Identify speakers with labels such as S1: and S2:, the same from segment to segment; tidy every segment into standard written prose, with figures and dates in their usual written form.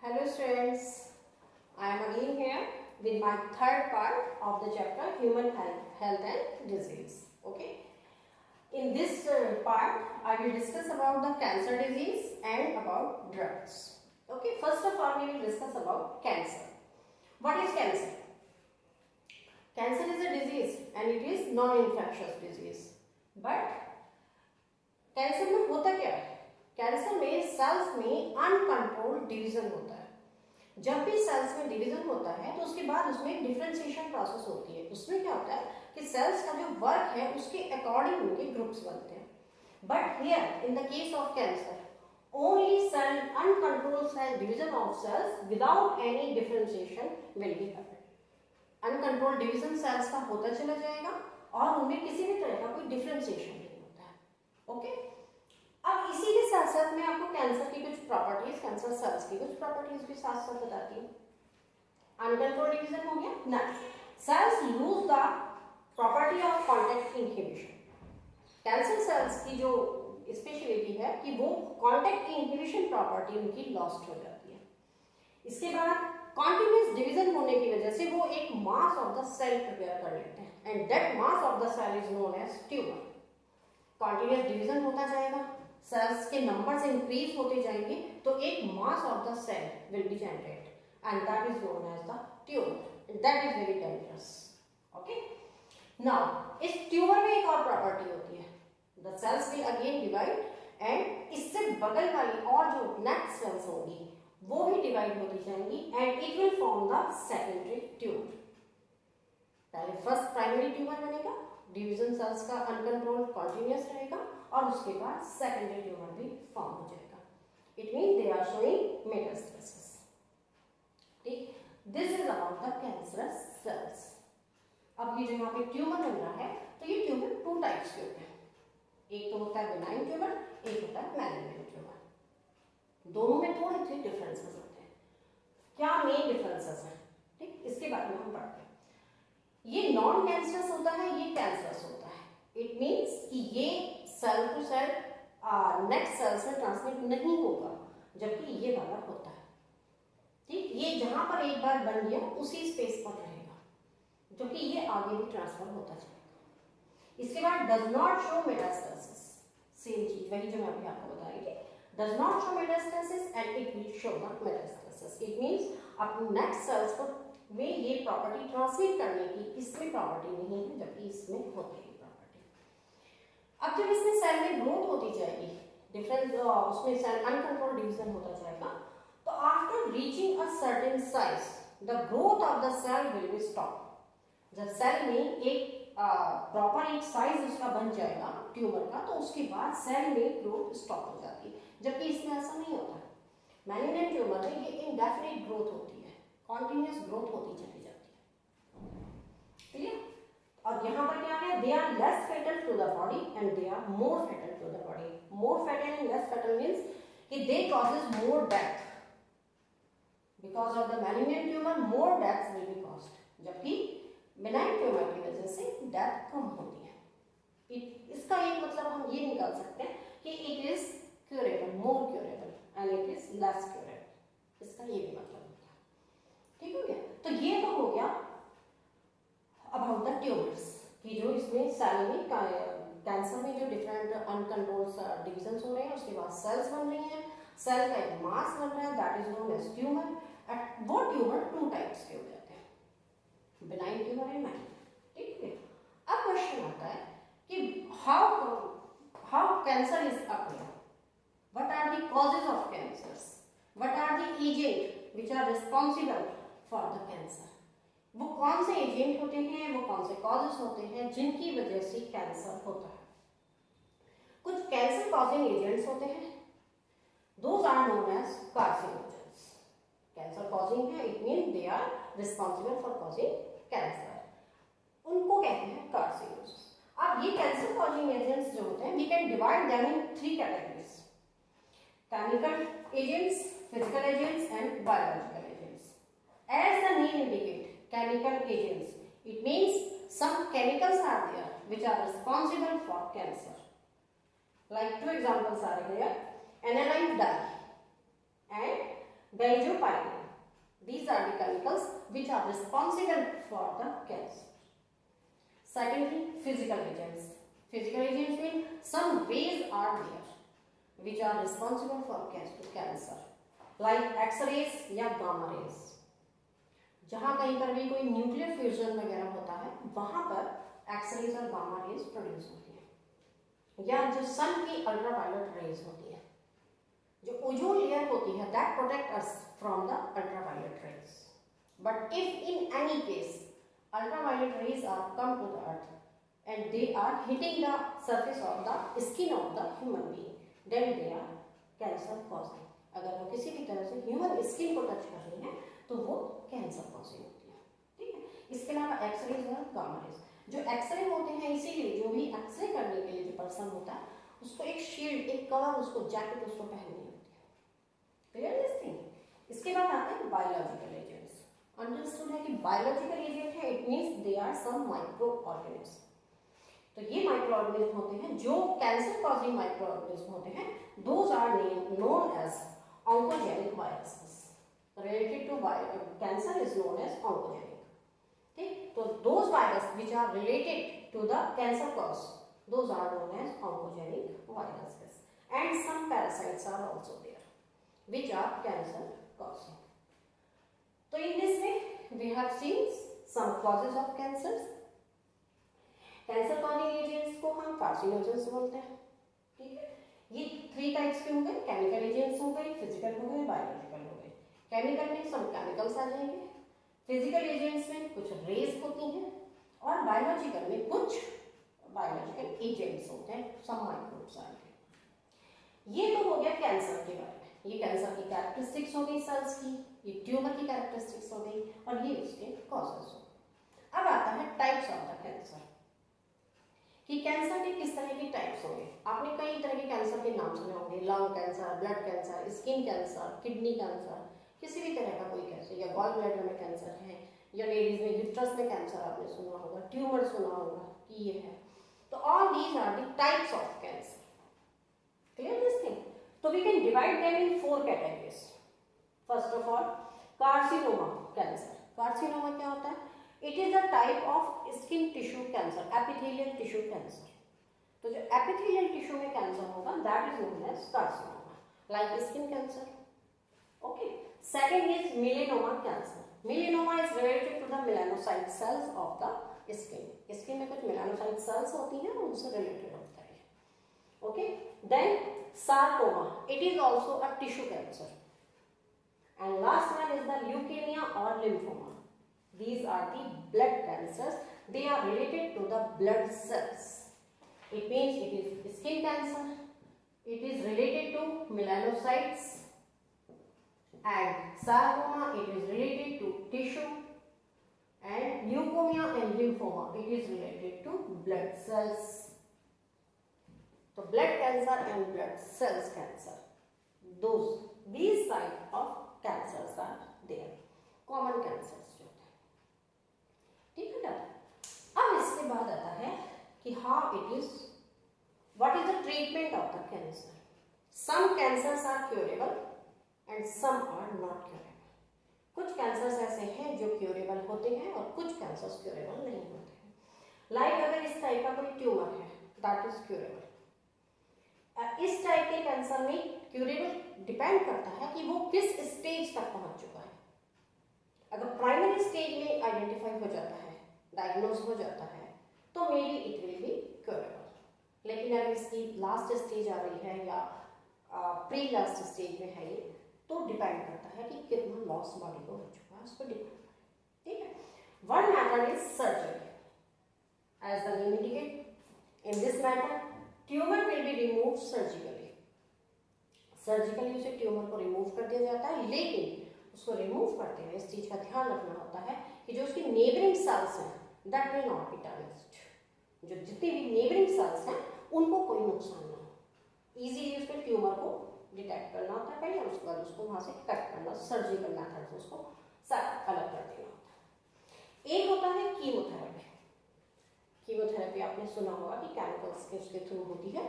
S1: Hello students, I am again here with my third part of the chapter Human Health and Disease. Okay. In this part, I will discuss about the cancer disease and about drugs. Okay. First of all, we will discuss about cancer. What is cancer? Cancer is a disease and it is non-infectious disease. But cancer में होता क्या है? Cancer में sales में uncontrolled division होता है। जब भी सेल्स में डिवीजन होता है तो उसके बाद उसमें डिफरेंशिएशन प्रोसेस होती है। उसमें क्या होता है कि सेल्स का जो वर्क है उसके अकॉर्डिंग उनके ग्रुप्स बनते हैं। But here in the case of cancer only cell uncontrolled cell division of cells without any differentiation will be happen. Uncontrolled division cells का होता चला जाएगा और उनमें किसी भी तरह का कोई डिफरेंशिएशन ओके अब इसी के साथ साथ मैं आपको कैंसर की कुछ प्रॉपर्टीज, कैंसर सेल्स की कुछ प्रॉपर्टीज भी साथ साथ बताती हूँ। अनकंट्रोल्ड डिवीजन हो गया। Next, cells lose the property of contact inhibition. Cancer cells की जो स्पेशलिटी है कि वो कांटेक्ट इनहिबिशन प्रॉपर्टी उनकी लॉस्ट हो जाती है। इसके बाद कॉन्टिन्यूस डिवीजन होने की वजह से वो एक mass of the cell prepare कर लेते हैं and that mass of the cell is known as tumour. Continuous division होता जाएगा, सेल्स के नंबर्स इंक्रीज होते जाएंगे तो एक mass of the cell will be generate and that is known as the tumour. That is very dangerous. Okay, now इस tumour में एक और प्रॉपर्टी होती है, the cells will again divide and इससे बगल वाली और जो नेक्स्ट सेल्स होंगी वो भी डिवाइड होती जाएंगी and it will form the secondary tumour. पहले फर्स्ट प्राइमरी ट्यूमर बनेगा, डिवीजन सेल्स का अनकंट्रोल्ड कॉन्टिन्यूस रहेगा और उसके बाद सेकेंडरी ट्यूमर भी फॉर्म हो जाएगा। It mean they are showing metastasis. ठीक, this is about the cancerous cells. अब ये जो यहाँ पे ट्यूमर बन रहा है तो ये ट्यूमर टू टाइप्स के होते हैं। एक तो होता है बेनाइन ट्यूमर, एक होता है मैलिग्नेंट ट्यूमर। दोनों में थोड़े से डिफरेंसेस होते हैं। क्या मेन डिफरेंसेस हैं? ठीक, इसके बारे में हम पढ़ते हैं। ये नॉन कैंसरस होता है, ये कैंसरस होता है। इट मीन्स कि ये cell to cell next cells में ट्रांसमिट नहीं होगा, जबकि ये वाला होता है। ठीक, ये जहां पर एक बार बन गया उसी स्पेस पर रहेगा, जबकि ये आगे भी ट्रांसफर होता जाएगा। इसके बाद does not show metastasis. Same चीज वही जो मैं अभी आपको बता रही थी, does not show metastasis and it will show the metastasis. It means अपनी नेक्स्ट सेल्स को वे ये प्रॉपर्टी ट्रांसमिट करने की इसमें प्रॉपर्टी नहीं है, जबकि इसमें होती है प्रॉपर्टी। अब जब इसमें सेल में ग्रोथ होती जाएगी, डिफरेंट उसमें सेल अनकंट्रोल्ड डिवीजन होता जाएगा, तो after reaching a certain size the growth of the cell will be stop. जब सेल में एक प्रॉपर एक साइज उसका बन जाएगा ट्यूमर का, तो उसके बाद सेल में ग्रोथ स्टॉप हो जाती है, जबकि इसमें ऐसा नहीं होता है। मैलिग्नेंट ट्यूमर में ये इनडेफिनिट ग्रोथ होती है, कॉन्टिन्यूस ग्रोथ होती चली जाती है। क्लियर? और यहाँ पर क्या है, they are less fatal to the body and they are more fatal to the body. More fatal and less fatal means कि they causes more death. Because of the malignant tumour more deaths will be caused, जबकि benign tumour की वजह से death कम होती है। इसका एक मतलब हम ये निकाल सकते हैं कि it is curable, more curable and it is less curable. इसका ये भी मतलब होता है। ठीक हो गया? तो ये तो हो गया अबाउट द ट्यूमर्स कि जो इसमें सेल में कैंसर में जो डिफरेंट अनकंट्रोल्ड डिविजन्स हो रहे हैं, उसके बाद सेल्स बन रही हैं, सेल का एक मास बन रहा है, that is known as tumour. वो ट्यूमर टू टाइप्स के हो जाते हैं, बेनाइन ट्यूमर एंड मैलिग्नेंट। ठीक है? अब क्वेश्चन आता है कि how cancer is occurring, what are the causes of cancers, what are the agent which are responsible for the cancer. वो कौन से एजेंट होते हैं, वो कौन से कॉजेस होते हैं जिनकी वजह से कैंसर होता है। कुछ कैंसर कॉजिंग एजेंट्स होते हैं, those are known as carcinogens. Cancer causing है, it mean they are responsible for causing cancer, उनको कहते हैं कार्सिनोजेंस। अब ये कैंसर कॉजिंग एजेंट्स जो होते हैं, we can divide them in three categories: chemical agents, physical agents and biological agents. As the name indicate, chemical agents, it means some chemicals are there which are responsible for cancer. Like two examples are here: aniline dye and benzopyrin. These are the chemicals which are responsible for the cancer. Secondly, physical agents. Physical agents mean some rays are there which are responsible for cancer, like X-rays या gamma rays. जहाँ कहीं पर भी कोई nuclear fusion वगैरह होता है वहाँ पर एक्सरेज और गामा रेज प्रोड्यूस होती है, या जो सन की अल्ट्रावायलेट रेज होती है, जो ओजोन लेयर होती है that protect us from the ultraviolet rays. But if in any case ultraviolet rays are come to the earth and they are hitting the surface of the skin of the human being, then they are cancer causing. अगर वो किसी भी तरह से human skin को touch कर रही है तो वो कैंसर कॉजिंग होती है. ठीक है. इसके अलावा एक्सरेज और गामा रेज. जो एक्सरे होते हैं, इसीलिए जो भी एक्सरे करने के लिए जो पर्सन होता है उसको एक शील्ड, एक कवर, उसको जैकेट उसको पहननी होती है. Clear this thing. इसके बाद आते हैं बायोलॉजिकल एजेंट्स. अंडरस्टूड है कि बायोलॉजिकल एजेंट है, it means they are some micro organism. तो ये माइक्रो ऑर्गेनिज्म होते हैं जो कैंसर कॉजिंग माइक्रो ऑर्गेनिज्म होते हैं. Those are known as oncogenic viruses. Related to cancer is known as oncogenic. ठीक. तो those virus which are related to the cancer cause, those are known as oncogenic viruses. And some parasites are also there which are cancer causing. So in this way we have seen some causes of cancers. Cancer causing agents को हम carcinogens बोलते हैं. ठीक है. ये 3 types के होंगे. Chemical agents हो गए, फिजिकल हो गए, बायोलॉजिकल हो गए. केमिकल में सब केमिकल्स आ जाएंगे, फिजिकल एजेंट्स में कुछ रेज होती हैं, और बायोलॉजिकल में कुछ बायोलॉजिकल एजेंट्स होते हैं, सब माइक्रोब्स आ गए. ये तो हो गया कैंसर के बारे में. ये कैंसर की कैरेक्टरिस्टिक्स हो गई सेल्स की, ये ट्यूमर की कैरेक्टरिस्टिक्स हो गई, और ये उसके कॉजेस हो. अब आता है टाइप्स ऑफ द कैंसर, कि कैंसर के किस तरह की टाइप्स होंगे. आपने कई तरह के कैंसर के नाम सुने होंगे. Lung cancer, blood cancer, skin cancer, kidney cancer, किसी भी तरह का कोई कैंसर, या गॉल ब्लैडर में कैंसर है, या लेडीज में यूट्रस में कैंसर आपने सुना होगा, ट्यूमर सुना होगा कि ये है. तो all these are the types of cancer. Clear this thing. So we can divide them in 4 categories. First of all, carcinoma cancer. Carcinoma क्या होता है? It is a type of skin tissue cancer, epithelial tissue cancer. तो जो epithelial tissue में cancer होगा, that is known as carcinoma, like skin cancer. Okay. Second is melanoma cancer. Melanoma is related to the melanocyte cells of the skin. Skin में कुछ melanocyte cells होती हैं, उनसे related होता है. Okay. Then sarcoma, it is also a tissue cancer. And last one is the leukemia or lymphoma. These are the blood cancers. They are related to the blood cells. It means it is skin cancer, it is related to melanocytes, and sarcoma, it is related to tissue, and leukemia and lymphoma, it is related to blood cells. So blood cancer and blood cells cancer, these type of cancers are there, common cancers जो होते हैं. ठीक है ना. अब इसके बाद आता है कि how it is, what is the treatment of the cancer. Some cancers are curable and some are not curable. कुछ cancers ऐसे हैं जो curable होते हैं और कुछ cancers curable नहीं होते हैं. Like अगर इस टाइप का कोई ट्यूमर है, that is curable. इस टाइप के कैंसर में क्यूरेबल डिपेंड करता है कि वो किस स्टेज तक पहुंच चुका है. अगर प्राइमरी स्टेज में आइडेंटिफाई हो जाता है, डायग्नोज हो जाता है, तो may be it will be curable. लेकिन अगर इसकी लास्ट स्टेज आ रही है या प्री लास्ट स्टेज में है ये, तो डिपेंड करता है कि कितना लॉस बॉडी को हो चुका है, उस पर डिपेंड. ठीक है. One method is surgery. As the name indicate, in this method tumour will be remove surgically. Surgically उसे ट्यूमर को रिमूव कर दिया जाता है, लेकिन उसको रिमूव करते हुए इस चीज का ध्यान रखना होता है कि जो उसकी नेबरिंग सेल्स हैं that will not be damaged. जो जितने भी नेबरिंग सेल्स हैं उनको कोई नुकसान ना हो. इजीली उसके ट्यूमर को डिटेक्ट करना होता है पहले, और उसके बाद उसको वहां से कट करना, सर्जिकल मेथड से उसको अलग कर देना होता है. एक होता है कीमोथेरेपी. कीमोथेरेपी आपने सुना होगा कि केमिकल्स के उसके थ्रू होती है.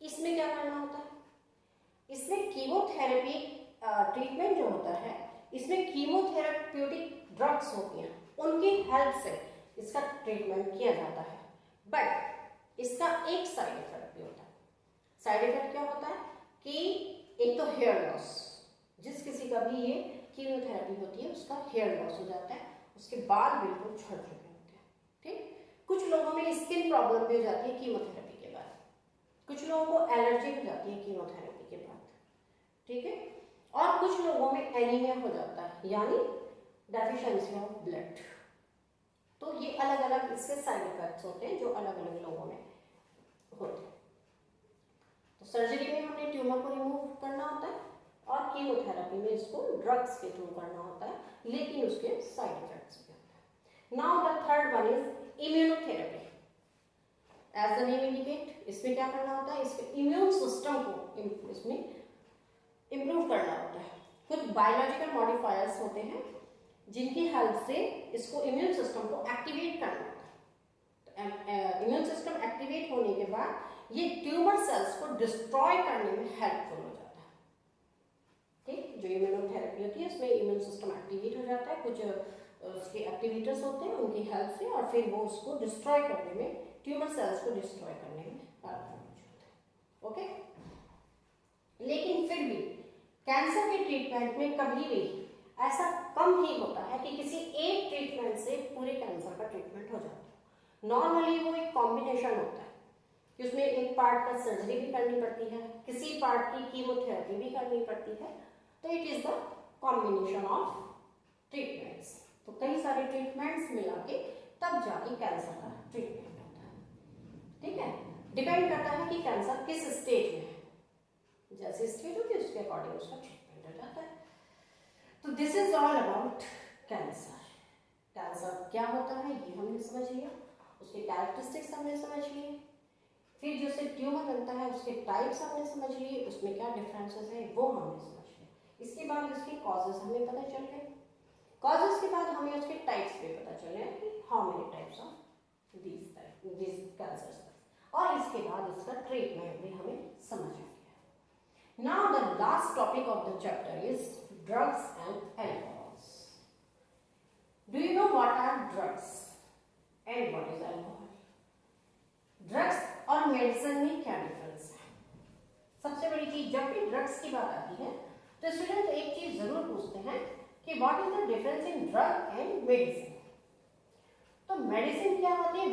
S1: इसमें क्या करना होता है? इसमें कीमोथेरेपी ट्रीटमेंट जो होता है इसमें कीमोथेरेप्यूटिक ड्रग्स होती हैं, उनकी हेल्प से इसका ट्रीटमेंट किया जाता है। बट इसका एक साइड इफेक्ट भी होता है। साइड इफेक्ट क्या होता है कि एक तो हेयर लॉस, जिस किसी का भी ये कीमोथेरेपी होती है उसका हेयर लॉस हो जाता है, उसके बाल बिल्कुल झड़ चुके होते हैं। ठीक, कुछ लोगों में स्किन प्रॉब्लम भी हो जाती है कीमोथेरेपी के बाद, कुछ लोगों को एलर्जी हो जाती है कीमोथेरेपी के बाद। ठीक है, और कुछ लोगों में एनीमिया हो जाता है, यानी डेफिशिएंसी ऑफ ब्लड। तो ये अलग अलग इसके साइड इफेक्ट्स होते हैं जो अलग अलग लोगों में होते हैं। तो सर्जरी में हमने ट्यूमर को रिमूव करना होता है और कीमोथेरेपी में इसको ड्रग्स के थ्रू करना होता है, लेकिन उसके साइड इफेक्ट्स भी होते हैं। Now the third one is immunotherapy. As the name indicate, इसमें क्या करना होता है, इसके इम्यून सिस्टम को इसमें इम्प्रूव करना होता है। कुछ बायोलॉजिकल मॉडिफायर्स होते हैं जिनकी हेल्प से इसको इम्यून सिस्टम को एक्टिवेट करना होता है। तो इम्यून सिस्टम एक्टिवेट होने के बाद ये ट्यूमर सेल्स को डिस्ट्रॉय करने में हेल्पफुल हो जाता है। ठीक, जो इम्यूनोथेरेपी होती है उसमें इम्यून सिस्टम एक्टिवेट हो जाता है, कुछ उसके एक्टिवेटर्स होते हैं उनकी हेल्प से, और फिर वो उसको डिस्ट्रॉय करने में, ट्यूमर सेल्स को डिस्ट्रॉय करने में हेल्पफुल हो जाता है। ओके, लेकिन फिर भी कैंसर के ट्रीटमेंट में कभी भी ऐसा कम ही होता है कि किसी एक ट्रीटमेंट से पूरे कैंसर का ट्रीटमेंट हो जाता है। नॉर्मली वो एक कॉम्बिनेशन होता है कि उसमें एक पार्ट का सर्जरी भी करनी पड़ती है, किसी पार्ट की कीमोथेरेपी भी करनी पड़ती है। तो it is the combination of treatments. तो कई सारे ट्रीटमेंट्स मिला के तब जाके कैंसर का ट्रीटमेंट होता है। ठीक है, डिपेंड करता है कि कैंसर किस स्टेज में है, जैसे स्टेज होती है उसके अकॉर्डिंग उसका ट्रीटमेंट हो जाता है। तो this is all about cancer. Cancer क्या होता है ये हमने समझ लिया, उसके कैरेक्टरिस्टिक्स हमने समझ लिए, फिर जो से ट्यूमर बनता है उसके टाइप्स हमने समझ लिए, उसमें क्या डिफरेंसेस है वो हमने समझ लिया। इसके बाद उसके कॉजेस हमें पता चल गए, कॉजेस के बाद हमें उसके टाइप्स भी पता चले कि how many types of these cancers, और इसके बाद इसका ट्रीटमेंट भी हमें समझ आ गया। Now the last topic of the chapter is drugs and alcohols. Do you know what are drugs and what is alcohol? Drugs और मेडिसिन में क्या डिफरेंस है? सबसे बड़ी चीज, जब भी ड्रग्स की बात आती है तो स्टूडेंट एक चीज जरूर पूछते हैं कि what is the difference in drug and medicine. तो मेडिसिन क्या होती है,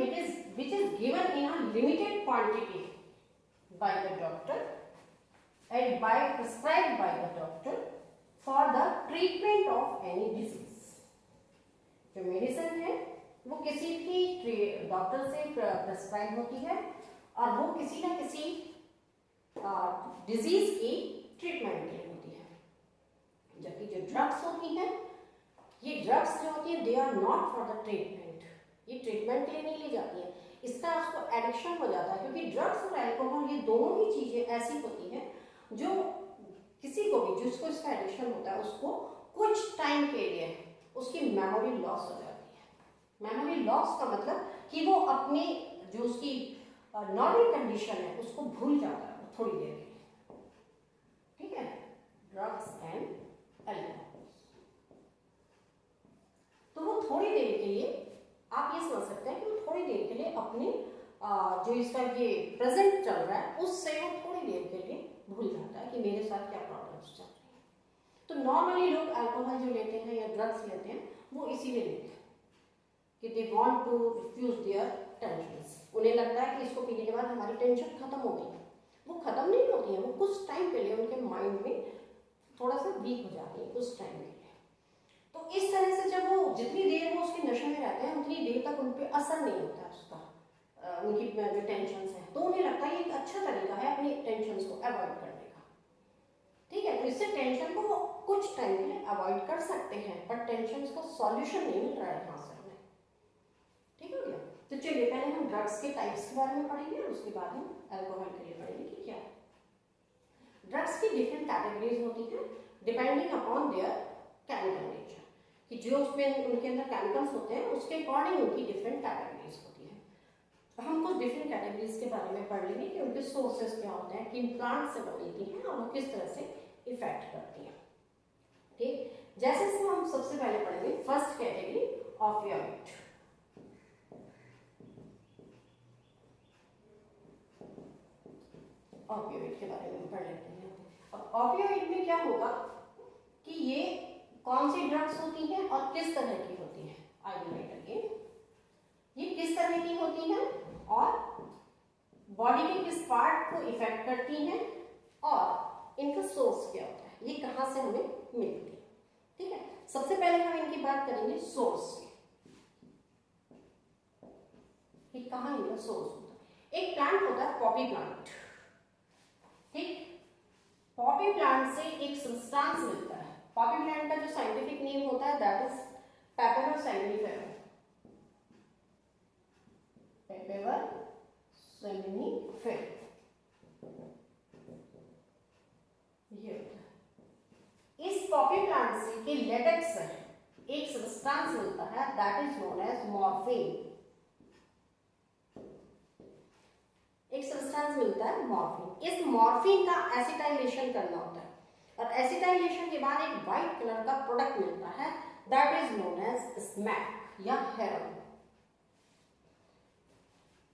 S1: which is given in a limited quantity by the doctor and prescribed by the doctor for the treatment of any disease. जो मेडिसिन है वो किसी भी doctor से प्रेस्क्राइब होती है और वो किसी न किसी डिजीज की ट्रीटमेंट के लिए होती है। जबकि जो ड्रग्स होती हैं, ये ड्रग्स जो होती है they are not for the treatment, ये ट्रीटमेंट के लिए नहीं ली जाती है। इसका उसको एडिक्शन हो जाता है, क्योंकि ड्रग्स और अल्कोहल ये दोनों ही चीजें ऐसी होती हैं जो किसी को भी जिसको इसका एडिक्शन होता है उसको कुछ टाइम के लिए उसकी मेमोरी लॉस हो जाती है। मेमोरी लॉस का मतलब कि वो अपनी जो उसकी नॉर्मल कंडीशन है उसको भूल जाता है थोड़ी देर के लिए। ठीक है, ड्रग्स एंड अल्कोहल, तो वो थोड़ी देर के लिए, आप ये समझ सकते हैं कि वो थोड़ी देर के लिए अपने जो इसका ये प्रेजेंट चल रहा है उससे वो थोड़ी देर के लिए भूल जाता है कि मेरे साथ क्या प्रॉब्लम्स चल रही है। तो नॉर्मली लोग अल्कोहल जो लेते हैं या ड्रग्स लेते हैं वो इसीलिए लेते हैं कि they want to refuse their tensions. उन्हें लगता है कि इसको पीने के बाद हमारी टेंशन खत्म हो गई। वो खत्म नहीं होती है, वो कुछ टाइम के लिए उनके माइंड में थोड़ा सा वीक हो जाती है कुछ टाइम के लिए। तो इस तरह से जब वो जितनी देर वो उसके नशे में रहते हैं उतनी देर तक उन पर असर नहीं होता है उसका, उनकी जो टेंशन है, तो उन्हें लगता है ये एक अच्छा तरीका है अपनी टेंशन को अवॉइड करने का। ठीक है, तो इससे टेंशन को वो कुछ टाइम के लिए अवॉइड कर सकते हैं, पर टेंशन का सॉल्यूशन नहीं मिल रहा है यहाँ से हमें। ठीक हो गया, तो चलिए पहले हम ड्रग्स के टाइप्स के बारे में पढ़ेंगे और उसके बाद हम अल्कोहल के लिए पढ़ेंगे कि क्या है। ड्रग्स की डिफरेंट कैटेगरीज होती हैं depending upon their chemical nature, कि जो उसमें उनके अंदर केमिकल्स होते हैं उसके अकॉर्डिंग उनकी डिफरेंट कैटेगरीज होती है। हम कुछ डिफरेंट कैटेगरीज के बारे में पढ़ लेंगे कि उनके सोर्सेज क्या होते हैं, किन प्लांट से वो मिलती हैं और वो किस तरह से इफेक्ट करती हैं। ठीक, जैसे इसमें हम सबसे पहले पढ़ेंगे फर्स्ट कैटेगरी ऑपियोइड। ऑपियोइड के बारे में पढ़ लेते हैं। अब ऑपियोइड में क्या होगा कि ये कौन सी ड्रग्स होती हैं और किस तरह की होती हैं। आई विल राइट अगेन, ये किस तरह की होती हैं और बॉडी के किस पार्ट को इफेक्ट करती हैं और इनका सोर्स क्या होता है, ये कहाँ से हमें मिलती है। ठीक है, सबसे पहले हम इनकी बात करेंगे सोर्स की, कि कहाँ इनका सोर्स होता है। एक प्लांट होता है पॉपी प्लांट, ठीक, पॉपी प्लांट से एक सब्सटेंस मिलता है। पॉपी प्लांट का जो साइंटिफिक नेम होता है दैट इज पेपेवर सैमिनिफेरम। पेपेवर सैमिनिफेरम ये होता है। इस पॉपी प्लांट से के लेटेक्स से एक सब्सटेंस मिलता है that is known as morphine. एक सब्सटेंस मिलता है मॉर्फिन। इस मॉर्फिन का एसिटाइलेशन करना होता है और एसिटाइलेशन के बाद एक व्हाइट कलर का प्रोडक्ट मिलता है that is known as smack या हेरोइन।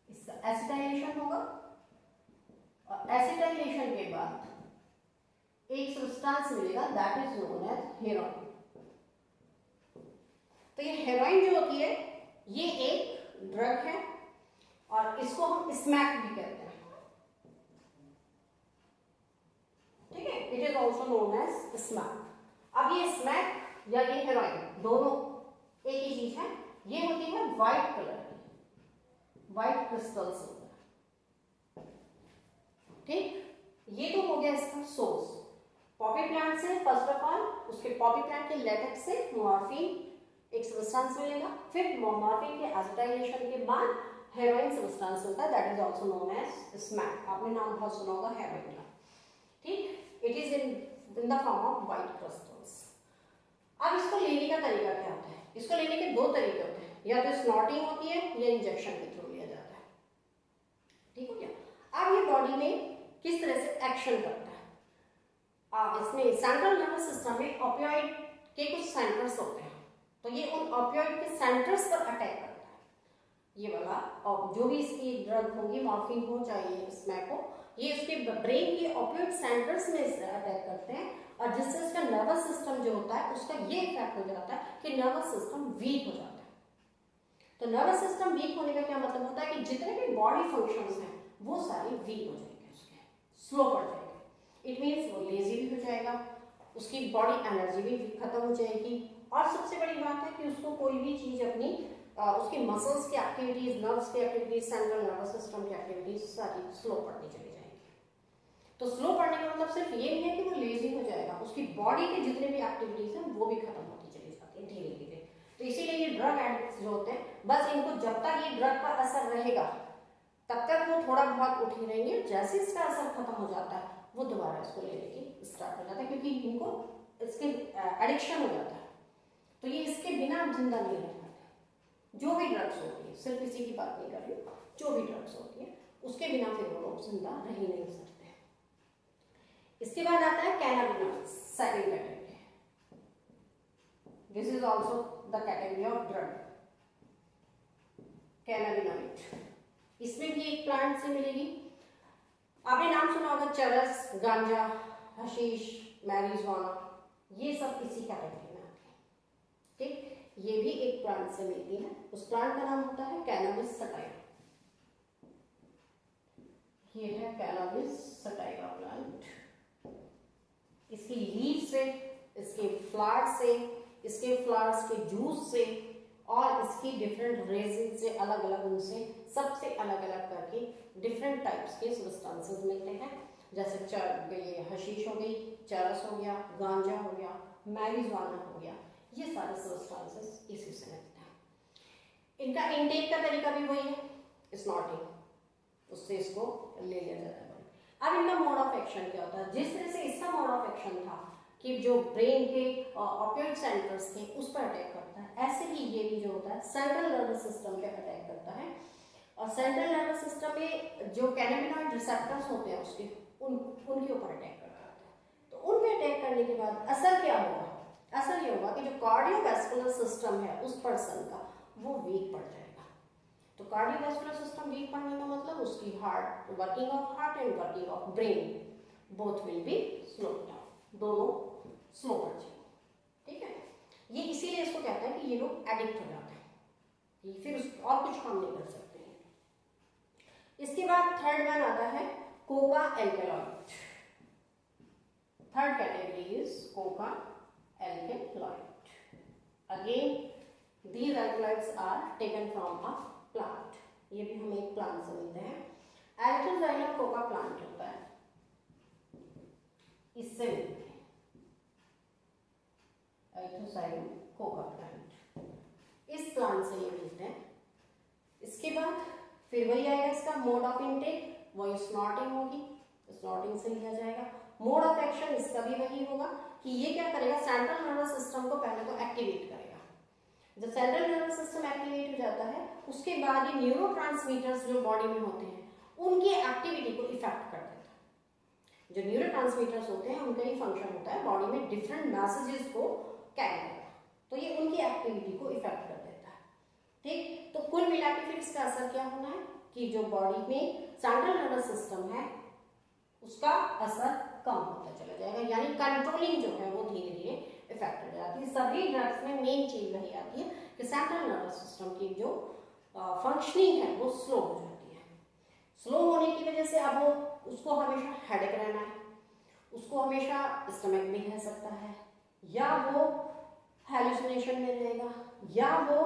S1: इसका एसिटाइलेशन होगा और एसिटाइलेशन के बाद एक सब्सटेंस मिलेगा that is known as heroin. तो ये हेरोइन जो होती है ये एक ड्रग है और इसको हम स्मैक भी कहते हैं। ठीक है, it is also known as smack. अब ये स्मैक या ये हेरोइन दोनों एक ही चीज है। ये होती है व्हाइट कलर की, व्हाइट क्रिस्टल्स होता है। ठीक, ये तो हो गया इसका सोर्स पॉपी प्लांट से। फर्स्ट ऑफ ऑल उसके पॉपी प्लांट के लेटेक्स से मॉर्फिन एक सब्सटेंस मिलेगा, फिर मॉर्फिन के एसिटाइलेशन के बाद हेरोइन सब्सटेंस होता है that is also known as smack. आपने नाम बहुत सुना होगा हेरोइन का। ठीक, it is in the form of white crystals. अब इसको लेने का तरीका क्या होता है? इसको लेने के दो तरीके होते हैं, या तो स्नॉटिंग होती है या इंजेक्शन के थ्रू लिया जाता है। ठीक हो गया। अब ये बॉडी में किस तरह से एक्शन करता है? इसमें सेंट्रल नर्वस सिस्टम में ऑपियोइड के कुछ सेंटर्स होते हैं, तो ये उन ऑपियोइड के सेंटर्स पर अटैक करता है। ये वाला और जो भी इसकी ड्रग होगी, मॉर्फिन हो चाहे स्मैक हो, ये उसके ब्रेन के ऑपियोइड सेंटर्स में अटैक करते हैं और जिससे उसका नर्वस सिस्टम जो होता है उसका ये इफेक्ट हो जाता है कि नर्वस सिस्टम वीक हो जाता है। तो नर्वस सिस्टम वीक होने का क्या मतलब होता है कि जितने भी बॉडी फंक्शंस हैं वो सारे वीक हो जाएंगे, उसके स्लो पड़ जाएंगे। इट मीन्स वो लेजी भी हो जाएगा, उसकी बॉडी एनर्जी भी खत्म हो जाएगी और सबसे बड़ी बात है कि उसको कोई भी चीज अपनी उसकी मसल्स की एक्टिविटीज, नर्व्स की एक्टिविटीज, सेंट्रल नर्वस सिस्टम की एक्टिविटीज सारी स्लो पड़नी चली जाएंगी। तो स्लो पड़ने का मतलब सिर्फ ये नहीं है कि वो लेजी हो जाएगा, उसकी बॉडी के जितने भी एक्टिविटीज हैं वो भी खत्म होती चली जाती है धीरे धीरे। तो इसीलिए ये ड्रग एडिक्ट्स जो होते हैं, बस इनको जब तक ये ड्रग का असर रहेगा तब तक वो थोड़ा बहुत उठे रहेंगे, जैसे इसका असर खत्म हो जाता है वो दोबारा इसको लेने की स्टार्ट हो जाता है, क्योंकि इनको इसके एडिक्शन हो जाता है। तो ये इसके बिना जिंदा नहीं रह पाते। जो भी ड्रग्स होती है, सिर्फ इसी की बात नहीं कर रही हूँ, जो भी ड्रग्स होती है उसके बिना फिर वो लोग जिंदा रह ही नहीं सकते। इसके बाद आता है cannabinoids, second category. This is also the category of drug, cannabinoid. इसमें भी एक प्लांट से मिलेगी। आपने नाम सुना होगा चरस, गांजा, हशीश, मैरिजुआना, ये सब इसी कैटेगरी में आते हैं। ठीक, ये भी एक प्लांट से मिलती है। उस प्लांट का नाम होता है कैनाबिस सटाइवा। ये है कैनाबिस सटाइवा प्लांट। इसकी लीफ से, इसके फ्लावर से, इसके फ्लावर्स के जूस से और इसकी डिफरेंट रेजिन से, अलग अलग उनसे सबसे अलग अलग करके डिफरेंट टाइप्स के सब्सटेंसेस मिलते हैं। जैसे ये हशीश हो गई, चरस हो गया, गांजा हो गया, मैरिजुआना हो गया, ये सारे सब्सटेंसेस इसी से मिलते हैं। इनका इनटेक का तरीका भी वही है, स्नॉटिंग, उससे इसको ले लिया जाता है। अब इनका मोड ऑफ एक्शन क्या होता है? जिस तरह से इसका मोड ऑफ एक्शन था कि जो ब्रेन के ऑपियोइड सेंटर्स थे उस पर अटैक करता है, ऐसे ही ये भी जो होता है सेंट्रल नर्वस सिस्टम पे अटैक करता है। और सेंट्रल नर्वस सिस्टम में जो कैनाबिनॉइड रिसेप्टर्स होते हैं उनके ऊपर अटैक करता है। तो उन पे अटैक करने के बाद असर क्या होगा ऐसा ये होगा कि जो कार्डियोवैस्कुलर सिस्टम है उस पर्सन का वो वीक पड़ जाएगा। तो कार्डियोवैस्कुलर सिस्टम वीक पड़ने का मतलब उसकी heart working of heart and working of brain both will be slow down, दोनों स्लो पड़ जाएंगे। ठीक है, ये इसीलिए इसको कहते हैं कि ये लोग एडिक्ट हो जाते हैं, ये फिर और कुछ काम नहीं कर सकते हैं। इसके बाद थर्ड वन आता है Coca alkaloid. Third category is Coca alkaloid. Again, these alkaloids are taken from a plant. ये भी हम एक प्लांट से मिलते हैं। एल्थोजाइलम कोका प्लांट होता है, इससे मिलते हैं एल्थोजाइलम कोका प्लांट, इस प्लांट से ये मिलते हैं। इसके बाद फिर वही आएगा इसका मोड ऑफ इनटेक, वही स्नॉटिंग होगी, स्नॉटिंग से लिया जाएगा। मोड ऑफ एक्शन इसका भी वही होगा कि ये क्या करेगा, सेंट्रल नर्वस सिस्टम को पहले तो एक्टिवेट करेगा। जब सेंट्रल नर्वस सिस्टम एक्टिवेट हो जाता है उसके बाद ये न्यूरोट्रांसमीटर्स जो बॉडी में होते हैं उनकी एक्टिविटी को इफेक्ट कर देता है। जो न्यूरोट्रांसमीटर्स होते हैं उनका ही फंक्शन होता है बॉडी में डिफरेंट मैसेजेस को कैरी करना, तो ये उनकी एक्टिविटी को इफेक्ट कर देता है। ठीक, तो कुल मिला के फिर इसका असर क्या होना है कि जो बॉडी में सेंट्रल नर्वस सिस्टम है उसका असर कम होता चला जाएगा, यानी कंट्रोलिंग जो है वो धीरे धीरे इफेक्ट हो जाती है। सभी ड्रग्स में मेन चीज वही आती है कि सेंट्रल नर्वस सिस्टम की जो फंक्शनिंग है वो स्लो हो जाती है। स्लो होने की वजह से अब वो उसको हमेशा हेडेक रहना है, उसको हमेशा स्टमक भी रह सकता है, या वो हेलुसिनेशन में रहेगा, या वो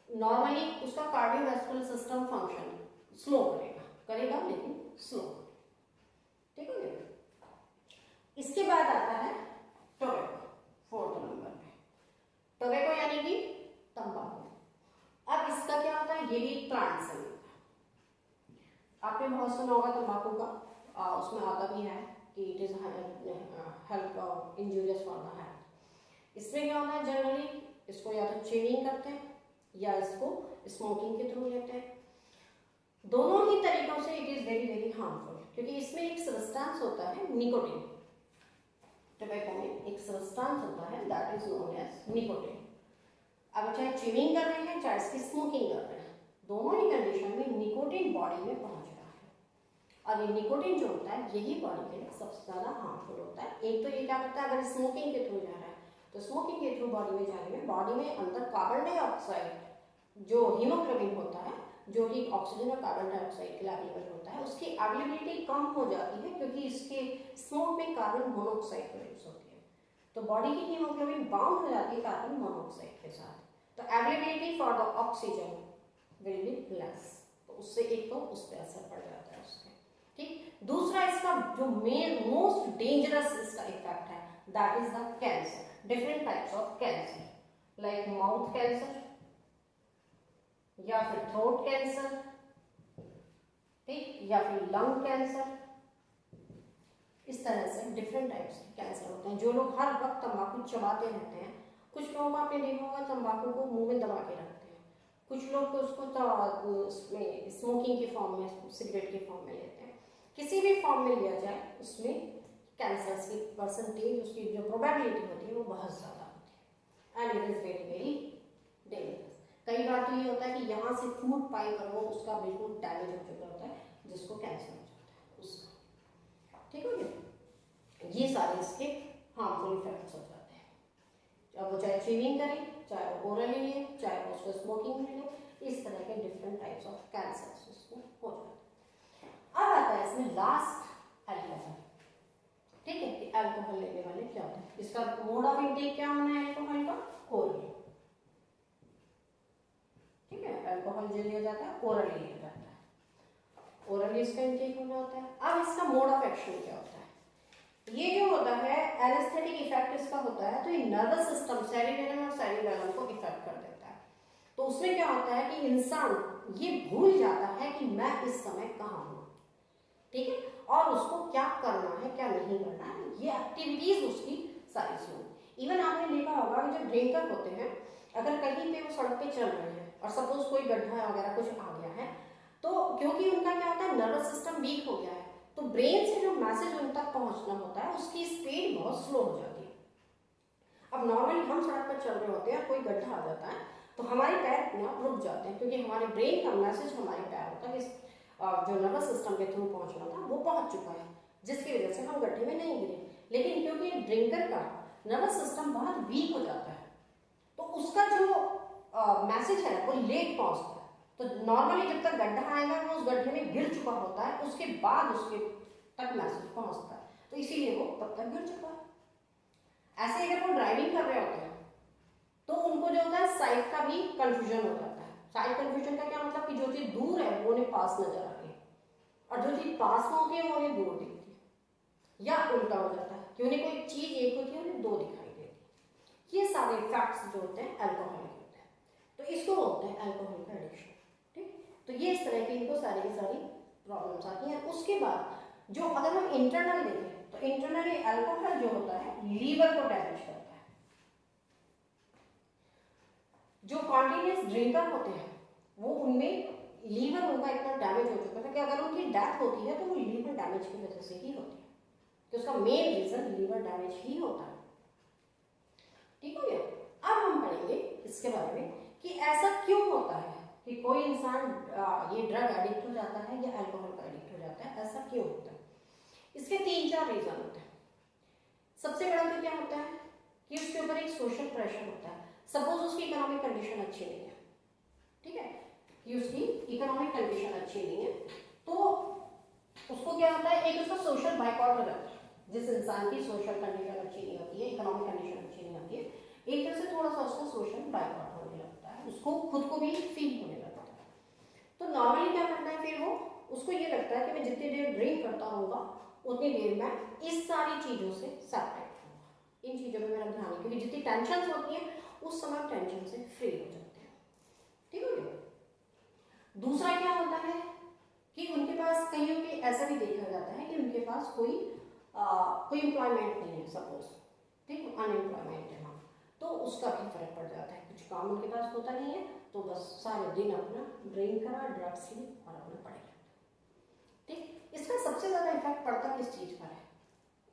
S1: नॉर्मली उसका कार्डियोवैस्कुलर सिस्टम फंक्शन स्लो करेगा लेकिन स्लो। ठीक है, इसके बाद आता है टोबैको, फोर्थ नंबर पे टोबैको यानी कि तंबाकू। अब इसका क्या होता है, ये भी प्लांट से मिलता है। आपने बहुत सुना होगा तंबाकू का, उसमें आता भी है कि it is help injurious for the health. इसमें क्या होता है, जनरली इसको या तो च्यूइंग करते हैं या इसको स्मोकिंग के थ्रू लेते हैं। दोनों ही तरीकों से it is very very harmful, क्योंकि इसमें एक सब्सटेंस होता है निकोटिन। टोबैको में एक सब्सटेंस होता है that is known as nicotine. अब चाहे च्यूइंग कर रहे हैं चाहे इसकी स्मोकिंग कर रहे हैं, दोनों ही कंडीशन में निकोटिन बॉडी में पहुंच रहा है। और ये निकोटिन जो होता है यही बॉडी के लिए सबसे ज्यादा हार्मफुल होता है। एक तो ये क्या करता है, अगर स्मोकिंग के थ्रू जा रहा है तो स्मोकिंग के थ्रू बॉडी में जाने में बॉडी में अंदर कार्बन डाइऑक्साइड जो हीमोग्लोबिन होता है, जो कि ऑक्सीजन और कार्बन डाइऑक्साइड के अवेलेबल होता है, उसकी अवेलेबिलिटी कम हो जाती है क्योंकि इसके स्मोक में कार्बन मोनोऑक्साइड प्रोड्यूस होती है। तो बॉडी की हीमोग्लोबिन बाउंड हो जाती है कार्बन मोनोऑक्साइड के साथ, तो availability for the oxygen will be less, तो उससे एक तो उस पर असर पड़ जाता है उसके। ठीक, दूसरा इसका जो मेन मोस्ट डेंजरस इसका इफेक्ट है that is the cancer. Different types of cancer like mouth cancer या फिर थ्रोट कैंसर, ठीक, या फिर लंग कैंसर, इस तरह से डिफरेंट टाइप्स के कैंसर होते हैं। जो लोग हर वक्त तंबाकू चबाते रहते हैं, कुछ लोगों को आपने देखा होगा तंबाकू को मुंह में दबा के रखते हैं, कुछ लोग तो उसको उसमें स्मोकिंग के फॉर्म में, सिगरेट के फॉर्म में लेते हैं। किसी भी फॉर्म में लिया जाए उसमें कैंसर की परसेंटेज, उसकी जो प्रोबेबिलिटी होती है वो बहुत ज़्यादा होती है and it is very very dangerous. कई बार तो ये होता है कि यहाँ से फूड पाइप और वो उसका बिल्कुल डैमेज हो चुका होता है जिसको कैंसर हो जाता है उसका। ठीक हो गया, ये सारे इसके हार्मफुल इफेक्ट्स हो जाते हैं। अब वो चाहे च्यूइंग करें, चाहे वो ओरली ले, चाहे वो उसको स्मोकिंग में ले, इस तरह के डिफरेंट टाइप्स ऑफ कैंसर उसको हो जाते हैं। अब आता है इसमें लास्ट एल्कोहल। ठीक है, कि अल्कोहल लेने वाले क्या होता है, इसका मोड ऑफ इंटेक क्या होना है अल्कोहल का, ओरली। ठीक है, अल्कोहल जो लिया जाता है ओरली लिया जाता है, ओरली इसका इंटेक होना होता है। अब इसका मोड ऑफ एक्शन क्या होता है, ये जो होता है एनेस्थेटिक इफेक्ट इसका होता है, तो ये नर्वस सिस्टम सेरिबेलम और सेरिबेलम को इफेक्ट कर देता है। तो उसमें क्या होता है कि इंसान ये भूल जाता है कि मैं इस समय कहाँ हूँ, ठीक है, और उसको क्या करना है क्या नहीं करना है, ये एक्टिविटीज उसकी सारी सुन। इवन आपने देखा होगा कि जो ड्रिंकर होते हैं, अगर कहीं पे वो सड़क पे चल रहे हैं और सपोज कोई गड्ढा वगैरह कुछ आ गया है, तो क्योंकि उनका क्या होता है नर्वस सिस्टम वीक हो गया है, तो ब्रेन से जो मैसेज उन तक पहुंचना होता है उसकी स्पीड बहुत स्लो हो जाती है। अब नॉर्मली हम सड़क पर चल रहे होते हैं, कोई गड्ढा आ जाता है तो हमारे पैर ना रुक जाते हैं, क्योंकि हमारे ब्रेन का मैसेज हमारे पैर होता है कि जो नर्वस सिस्टम के थ्रू पहुंचना था वो पहुंच चुका है, जिसकी वजह से हम गड्ढे में नहीं गिरे। लेकिन क्योंकि ड्रिंकर का नर्वस सिस्टम बहुत वीक हो जाता है तो उसका जो मैसेज है वो लेट पहुंचता है। तो नॉर्मली जब तक गड्ढा आएगा वो उस गड्ढे में गिर चुका होता है, उसके बाद उसके तक मैसेज पहुंचता है, तो इसीलिए वो तब तक गिर चुका है। ऐसे अगर वो ड्राइविंग कर रहे होते हैं तो उनको जो होता है साइड का भी कंफ्यूजन हो जाता है। साइड कंफ्यूजन का क्या मतलब कि जो चीज दूर है वो उन्हें पास नजर आ रही है और जो चीज पास में होती है वो उन्हें दूर दिखती है, या उल्टा हो जाता है कि उन्हें कोई चीज एक होती है उन्हें दो दिखाई देती है। ये सारे फैक्ट्स जो होते हैं अल्कोहल के होते हैं, तो इसको बोलते हैं अल्कोहल का एडिक्शन। ठीक, तो ये इस तरह की इनको सारी की सारी प्रॉब्लम्स आती हैं। उसके बाद जो अगर हम इंटरनल देखें तो इंटरनली अल्कोहल जो होता है लीवर को डैमेज करता है। जो कॉन्टिन्यूस ड्रिंकर होते हैं वो उनमें लीवर उनका इतना डैमेज हो चुका था कि अगर उनकी डेथ होती है तो वो लीवर डैमेज की वजह से ही होती है, तो उसका मेन रीजन लीवर डैमेज ही होता है। ठीक हो गया। अब हम पढ़ेंगे इसके बारे में कि ऐसा क्यों होता है कि कोई इंसान ये ड्रग एडिक्ट हो जाता है या अल्कोहल का एडिक्ट हो जाता है, ऐसा क्यों होता है। इसके 3-4 रीजन होते हैं। सबसे बड़ा तो क्या होता है कि उसके ऊपर एक सोशल प्रेशर होता है। सपोज उसकी इकोनॉमिक कंडीशन अच्छी नहीं है, ठीक है, कि उसकी इकोनॉमिक कंडीशन अच्छी नहीं है तो उसको क्या होता है, एक उसका सोशल बाइकआउट हो जाता है। जिस इंसान की सोशल कंडीशन अच्छी नहीं होती है, इकोनॉमिक कंडीशन अच्छी नहीं होती है, एक तरह से थोड़ा सा उसका सोशल बाइकआउट होने लगता है, उसको खुद को भी फील होने लगता है। तो नॉर्मली क्या करता है फिर वो, उसको ये लगता है कि मैं जितनी देर ड्रिंक करता रहूँगा उतनी देर में इस सारी चीज़ों से सेपरेट होगा, इन चीज़ों में मेरा ध्यान है, क्योंकि जितनी टेंशन होती है उस समय टेंशन से फ्री हो जाते हैं। ठीक है गया। दूसरा क्या होता है कि उनके पास कहीं पे ऐसा भी देखा जाता है कि उनके पास कोई एम्प्लॉयमेंट नहीं है, सपोज ठीक अनएम्प्लॉयमेंट है वहाँ, तो उसका भी फर्क पड़ जाता है। कुछ काम उनके पास होता नहीं है तो बस सारे दिन अपना ड्रिंक करा, ड्रग्स ली और अपना पड़े रहता। ठीक, इसका सबसे ज़्यादा इफेक्ट पड़ता किस चीज़ पर है,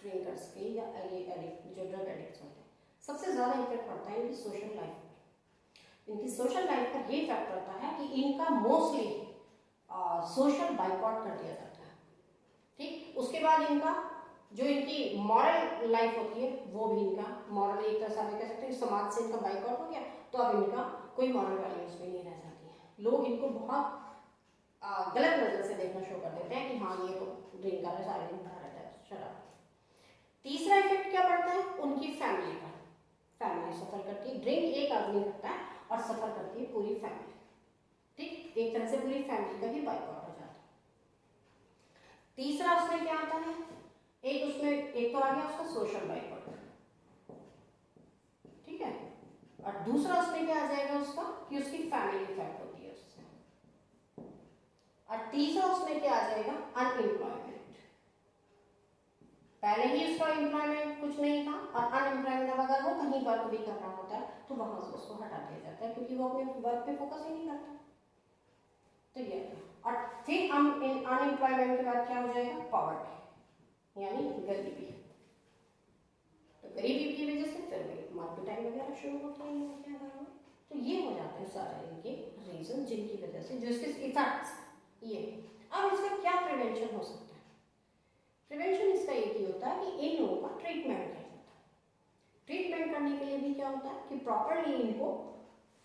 S1: ड्रिंकर्स के या ये एडिक्ट जो ड्रग एडिक्ट्स होते हैं, सबसे ज़्यादा इफेक्ट पड़ता है इनकी सोशल लाइफ पर। इनकी सोशल लाइफ पर ये इफेक्ट पड़ता है कि इनका मोस्टली सोशल बाइकआउट कर दिया जाता है। ठीक, उसके बाद इनका जो इनकी मॉरल लाइफ होती है वो भी इनका मॉरल एक तरह से आप कह सकते हैं समाज से इनका बाइकआउट हो गया, तो अब इनका कोई मॉरल वैल्यूज भी नहीं रह जाती है। लोग इनको बहुत गलत नजर से देखना शुरू कर देते हैं कि हाँ ये तो ड्रिंक कर रहा है, सारे दिन खा रहता है शराब। तीसरा इफेक्ट क्या पड़ता है उनकी फैमिली पर, फैमिली सफर करती है। ड्रिंक एक आदमी करता है और सफर करती है पूरी फैमिली। ठीक, एक तरह से पूरी फैमिली का ही बाइकआउट हो जाता है। तीसरा उसमें क्या आता है, एक उसमें एक तो आ गया उसका सोशल बाइकआउट, ठीक है, और दूसरा उसमें क्या आ जाएगा उसका कि उसकी फैमिली इफेक्ट होती है उससे, और तीसरा उसमें क्या आ जाएगा अनएम्प्लॉयमेंट। पहले ही उसका एम्प्लॉयमेंट कुछ नहीं था और अनएम्प्लॉयमेंट अगर वो कहीं वर्क भी कर रहा होता है तो वहां से उसको हटा दिया जाता है, क्योंकि वो अपने वर्क पे फोकस ही नहीं करता। तो ये और फिर अनएम्प्लॉयमेंट के बाद क्या हो जाएगा, पॉवर्टी यानी गरीबी। तो गरीबी की वजह से फिर वही मार्केटाइल वगैरह शुरू होते हैं। तो ये हो जाते हैं सारे इनके रीजन जिनकी वजह से जो इसके इफेक्ट्स ये। अब इसका क्या प्रिवेंशन हो सकता है, प्रिवेंशन इसका एक ही होता है कि इन लोगों का ट्रीटमेंट किया जाता है। ट्रीटमेंट करने के लिए भी क्या होता है कि प्रॉपरली इनको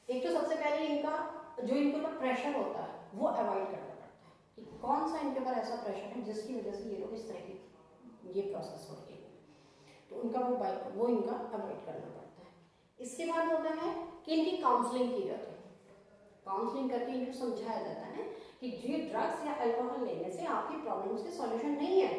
S1: एक तो सबसे पहले इनका जो इनके ऊपर प्रेशर होता है वो अवॉइड करना पड़ता है कि कौन सा इनके ऊपर ऐसा प्रेशर है जिसकी वजह से ये लोग इस तरह की ये प्रोसेस हो रही है, तो उनका वो इनका अवॉइड करना पड़ता है। इसके बाद होता है कि इनकी काउंसलिंग की जाती है। काउंसलिंग करके इनको समझाया जाता है कि ये ड्रग्स या अल्कोहल लेने से आपकी प्रॉब्लम्स के सॉल्यूशन नहीं है।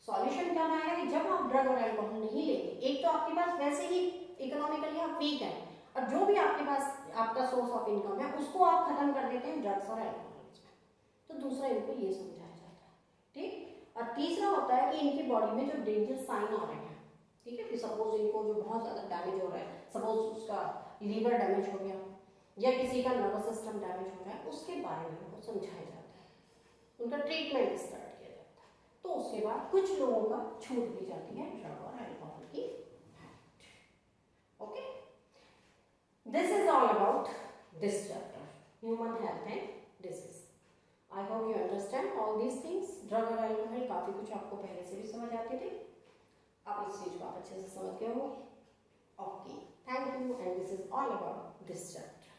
S1: सॉल्यूशन क्या है कि जब आप ड्रग और अल्कोहल नहीं लेंगे, एक तो आपके पास वैसे ही इकोनॉमिकली आप वीक है और जो भी आपके पास आपका सोर्स ऑफ इनकम है उसको आप खत्म कर देते हैं ड्रग्स और अल्कोहल में। तो दूसरा इनको ये समझाया जाता है। ठीक, और तीसरा होता है कि इनकी बॉडी में जो डेंजर साइन आ रहे हैं, ठीक है, कि सपोज इनको जो बहुत ज़्यादा डैमेज हो रहा है, सपोज उसका लीवर डैमेज हो गया या किसी का नर्वस सिस्टम डैमेज हो रहा है, उसके बारे में उनको समझाया जाता है, उनका ट्रीटमेंट स्टार्ट किया जाता है। तो उसके बाद कुछ लोगों का छूट भी जाती है ड्रग और अल्कोहल की habit. Okay, this is all about this chapter, human health and disease. I hope you understand all these things. Drug और अल्कोहल काफ़ी कुछ आपको पहले से भी समझ आते थे, आप इस चीज़ को आप अच्छे से समझ गए होंगे. Okay, thank you, and this is all about this chapter.